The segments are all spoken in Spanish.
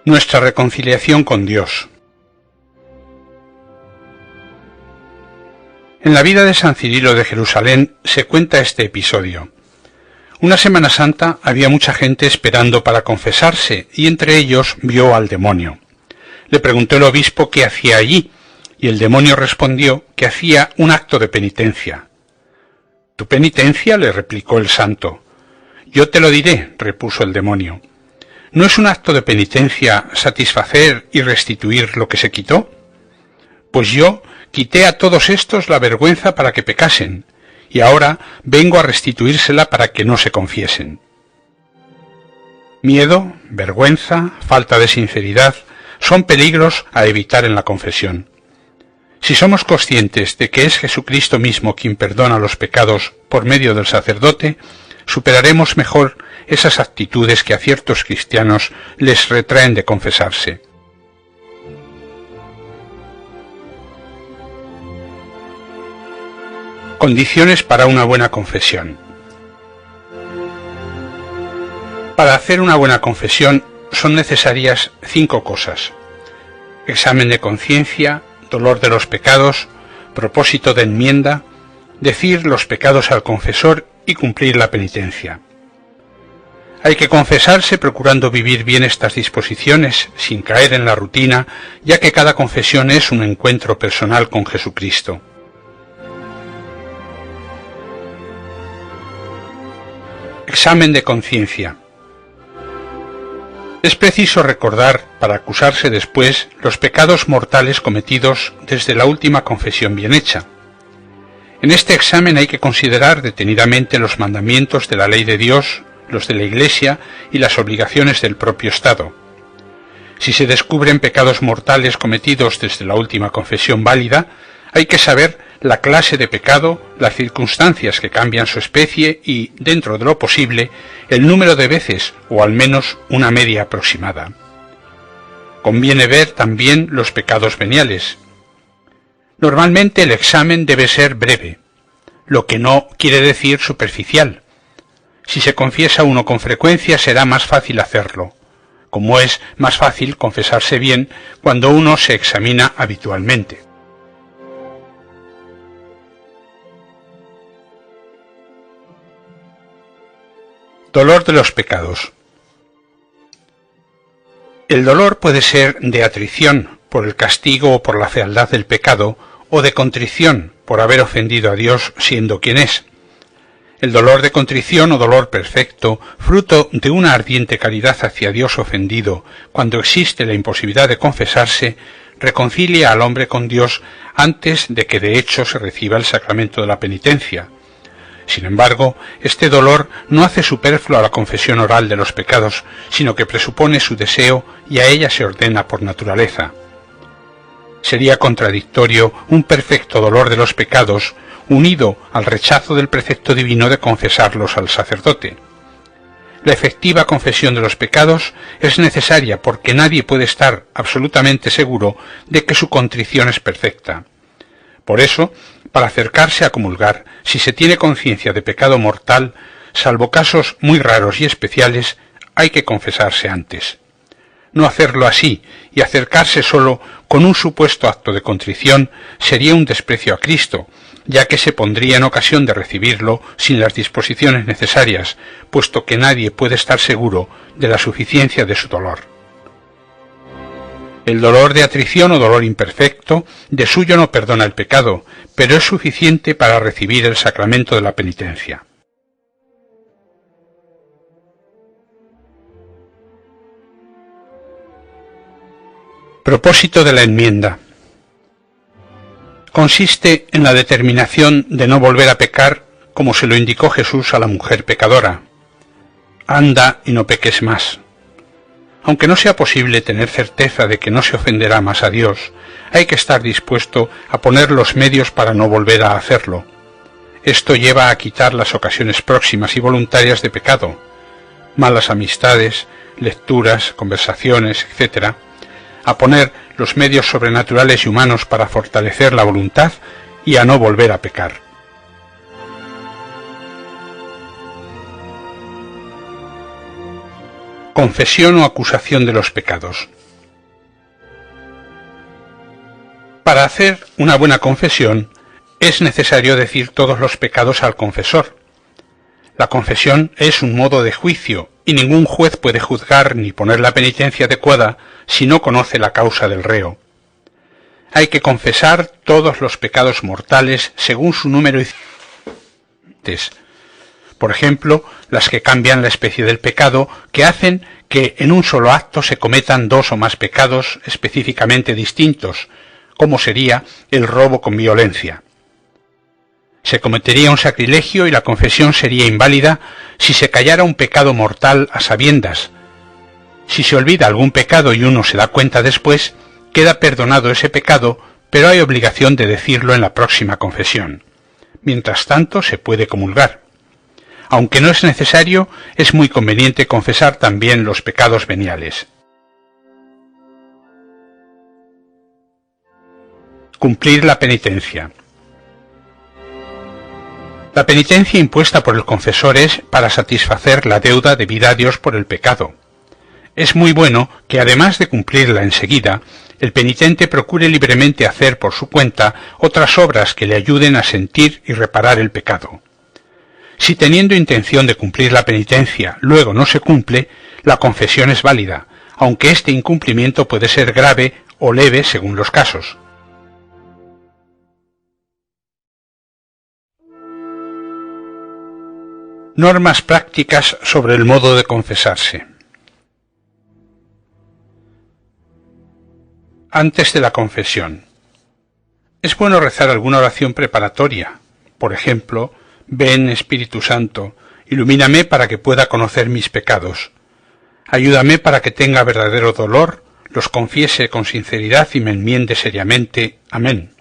Nuestra reconciliación con Dios. En la vida de San Cirilo de Jerusalén se cuenta este episodio. Una Semana Santa había mucha gente esperando para confesarse y entre ellos vio al demonio. Le preguntó el obispo qué hacía allí y el demonio respondió que hacía un acto de penitencia. «¿Tu penitencia?», le replicó el santo. «Yo te lo diré», repuso el demonio. ¿No es un acto de penitencia satisfacer y restituir lo que se quitó? Pues yo quité a todos estos la vergüenza para que pecasen, y ahora vengo a restituírsela para que no se confiesen. Miedo, vergüenza, falta de sinceridad son peligros a evitar en la confesión. Si somos conscientes de que es Jesucristo mismo quien perdona los pecados por medio del sacerdote, superaremos mejor esas actitudes que a ciertos cristianos les retraen de confesarse. Condiciones para una buena confesión. Para hacer una buena confesión son necesarias 5 cosas: examen de conciencia, dolor de los pecados, propósito de enmienda, decir los pecados al confesor y cumplir la penitencia. Hay que confesarse procurando vivir bien estas disposiciones, sin caer en la rutina, ya que cada confesión es un encuentro personal con Jesucristo. Examen de conciencia. Es preciso recordar, para acusarse después, los pecados mortales cometidos desde la última confesión bien hecha. En este examen hay que considerar detenidamente los mandamientos de la ley de Dios, los de la Iglesia y las obligaciones del propio Estado. Si se descubren pecados mortales cometidos desde la última confesión válida, hay que saber la clase de pecado, las circunstancias que cambian su especie y, dentro de lo posible, el número de veces o al menos una media aproximada. Conviene ver también los pecados veniales. Normalmente el examen debe ser breve, lo que no quiere decir superficial. Si se confiesa uno con frecuencia será más fácil hacerlo, como es más fácil confesarse bien cuando uno se examina habitualmente. Dolor de los pecados. El dolor puede ser de atrición por el castigo o por la fealdad del pecado, o de contrición por haber ofendido a Dios siendo quien es. El dolor de contrición o dolor perfecto, fruto de una ardiente caridad hacia Dios ofendido, cuando existe la imposibilidad de confesarse, reconcilia al hombre con Dios antes de que de hecho se reciba el sacramento de la penitencia. Sin embargo, este dolor no hace superflua la confesión oral de los pecados, sino que presupone su deseo y a ella se ordena por naturaleza. Sería contradictorio un perfecto dolor de los pecados unido al rechazo del precepto divino de confesarlos al sacerdote. La efectiva confesión de los pecados es necesaria porque nadie puede estar absolutamente seguro de que su contrición es perfecta. Por eso, para acercarse a comulgar, si se tiene conciencia de pecado mortal, salvo casos muy raros y especiales, hay que confesarse antes. No hacerlo así y acercarse solo con un supuesto acto de contrición sería un desprecio a Cristo, ya que se pondría en ocasión de recibirlo sin las disposiciones necesarias, puesto que nadie puede estar seguro de la suficiencia de su dolor. El dolor de atrición o dolor imperfecto de suyo no perdona el pecado, pero es suficiente para recibir el sacramento de la penitencia. Propósito de la enmienda. Consiste en la determinación de no volver a pecar como se lo indicó Jesús a la mujer pecadora. Anda y no peques más. Aunque no sea posible tener certeza de que no se ofenderá más a Dios, hay que estar dispuesto a poner los medios para no volver a hacerlo. Esto lleva a quitar las ocasiones próximas y voluntarias de pecado, malas amistades, lecturas, conversaciones, etc., a poner los medios sobrenaturales y humanos para fortalecer la voluntad y a no volver a pecar. Confesión o acusación de los pecados. Para hacer una buena confesión es necesario decir todos los pecados al confesor. La confesión es un modo de juicio y ningún juez puede juzgar ni poner la penitencia adecuada si no conoce la causa del reo. Hay que confesar todos los pecados mortales según su número y por ejemplo, las que cambian la especie del pecado, que hacen que en un solo acto se cometan dos o más pecados específicamente distintos, como sería el robo con violencia. Se cometería un sacrilegio y la confesión sería inválida si se callara un pecado mortal a sabiendas. Si se olvida algún pecado y uno se da cuenta después, queda perdonado ese pecado, pero hay obligación de decirlo en la próxima confesión. Mientras tanto, se puede comulgar. Aunque no es necesario, es muy conveniente confesar también los pecados veniales. Cumplir la penitencia. La penitencia impuesta por el confesor es para satisfacer la deuda debida a Dios por el pecado. Es muy bueno que, además de cumplirla enseguida, el penitente procure libremente hacer por su cuenta otras obras que le ayuden a sentir y reparar el pecado. Si teniendo intención de cumplir la penitencia luego no se cumple, la confesión es válida, aunque este incumplimiento puede ser grave o leve según los casos. Normas prácticas sobre el modo de confesarse. Antes de la confesión. Es bueno rezar alguna oración preparatoria. Por ejemplo, ven Espíritu Santo, ilumíname para que pueda conocer mis pecados. Ayúdame para que tenga verdadero dolor, los confiese con sinceridad y me enmiende seriamente. Amén.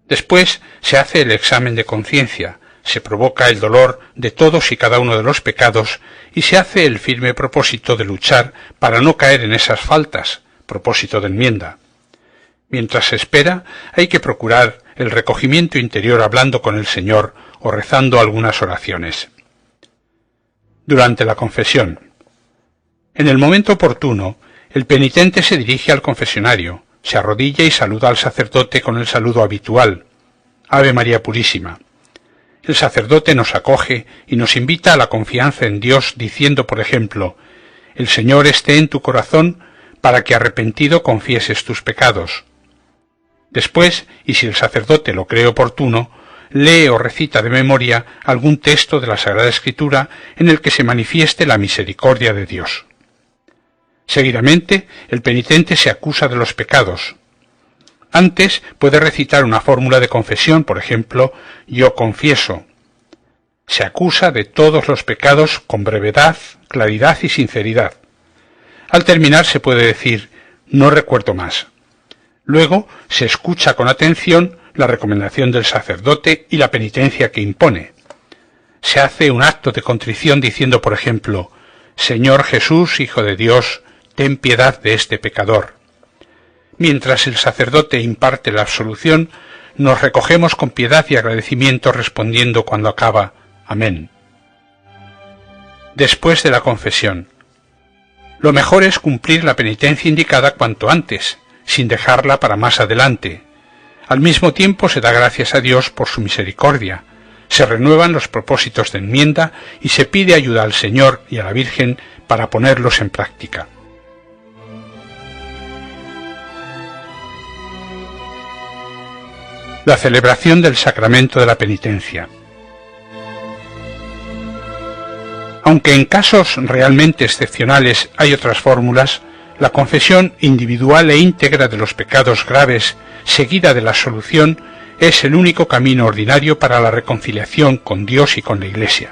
Después se hace el examen de conciencia, se provoca el dolor de todos y cada uno de los pecados y se hace el firme propósito de luchar para no caer en esas faltas, propósito de enmienda. Mientras se espera, hay que procurar el recogimiento interior hablando con el Señor o rezando algunas oraciones. Durante la confesión. En el momento oportuno, el penitente se dirige al confesionario, se arrodilla y saluda al sacerdote con el saludo habitual. Ave María Purísima. El sacerdote nos acoge y nos invita a la confianza en Dios diciendo, por ejemplo, el Señor esté en tu corazón para que arrepentido confieses tus pecados. Después, y si el sacerdote lo cree oportuno, lee o recita de memoria algún texto de la Sagrada Escritura en el que se manifieste la misericordia de Dios. Seguidamente, el penitente se acusa de los pecados. Antes puede recitar una fórmula de confesión, por ejemplo, yo confieso. Se acusa de todos los pecados con brevedad, claridad y sinceridad. Al terminar se puede decir, no recuerdo más. Luego se escucha con atención la recomendación del sacerdote y la penitencia que impone. Se hace un acto de contrición diciendo, por ejemplo, Señor Jesús, Hijo de Dios, ten piedad de este pecador. Mientras el sacerdote imparte la absolución, nos recogemos con piedad y agradecimiento respondiendo cuando acaba, Amén. Después de la confesión. Lo mejor es cumplir la penitencia indicada cuanto antes, sin dejarla para más adelante. Al mismo tiempo se da gracias a Dios por su misericordia, se renuevan los propósitos de enmienda y se pide ayuda al Señor y a la Virgen para ponerlos en práctica. La celebración del sacramento de la penitencia. Aunque en casos realmente excepcionales hay otras fórmulas, la confesión individual e íntegra de los pecados graves, seguida de la absolución, es el único camino ordinario para la reconciliación con Dios y con la Iglesia.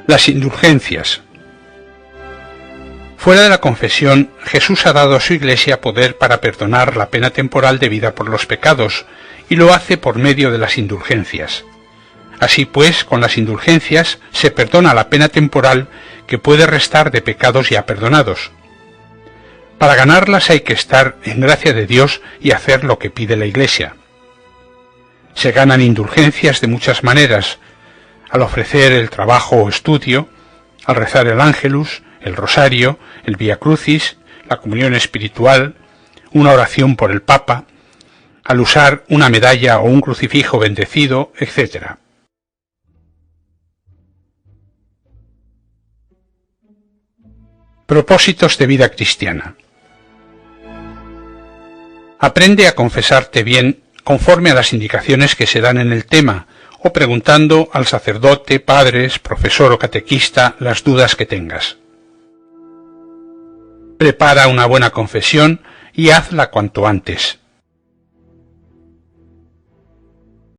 Las indulgencias. Fuera de la confesión, Jesús ha dado a su Iglesia poder para perdonar la pena temporal debida por los pecados, y lo hace por medio de las indulgencias. Así pues, con las indulgencias se perdona la pena temporal que puede restar de pecados ya perdonados. Para ganarlas hay que estar en gracia de Dios y hacer lo que pide la Iglesia. Se ganan indulgencias de muchas maneras, al ofrecer el trabajo o estudio, al rezar el Ángelus, el Rosario, el Vía Crucis, la comunión espiritual, una oración por el Papa, al usar una medalla o un crucifijo bendecido, etc. Propósitos de vida cristiana. Aprende a confesarte bien conforme a las indicaciones que se dan en el tema, o preguntando al sacerdote, padres, profesor o catequista las dudas que tengas. Prepara una buena confesión y hazla cuanto antes.